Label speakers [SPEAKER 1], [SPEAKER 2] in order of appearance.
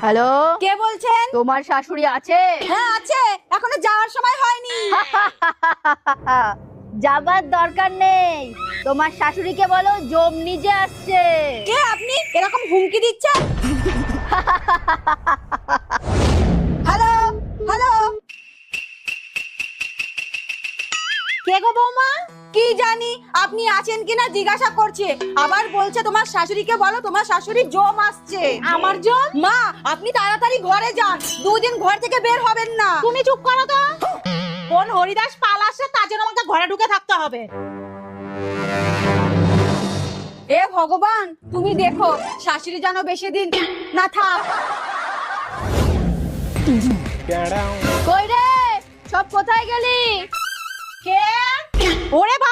[SPEAKER 1] Hello,
[SPEAKER 2] কে বলছেন?
[SPEAKER 1] তোমার শাশুড়ি আছে?
[SPEAKER 2] হ্যাঁ আছে, এখনো যাওয়ার সময় হয়নি।
[SPEAKER 1] যাবার দরকার নেই, তোমার শাশুড়িকে বলো জম নিজে আসছে।
[SPEAKER 2] কে আপনি এরকম হুমকি দিচ্ছেন? হ্যালো হ্যালো, কে গো বৌমা? কি জানি আপনি আছেন কিনা জিজ্ঞাসা করছে, আবার বলছে তোমার শাশুড়িকে বলো তোমার শাশুড়ি জম আসছে। আমার জম? মা আপনি তাড়াতাড়ি ঘরে যান, দুদিন ঘর থেকে বের হবেন না।
[SPEAKER 3] তুমি চুপ করো তো। কোন হরিদাস পাল আসছে তার জন্য আমাকে ঘরে ঢুকে থাকতে হবে?
[SPEAKER 2] এ ভগবান, তুমি দেখো শাশুড়ি যেন বেশি দিন না থাক।
[SPEAKER 1] কই রে, সব কোথায় গেলি?
[SPEAKER 3] কে? ওরে বাবা!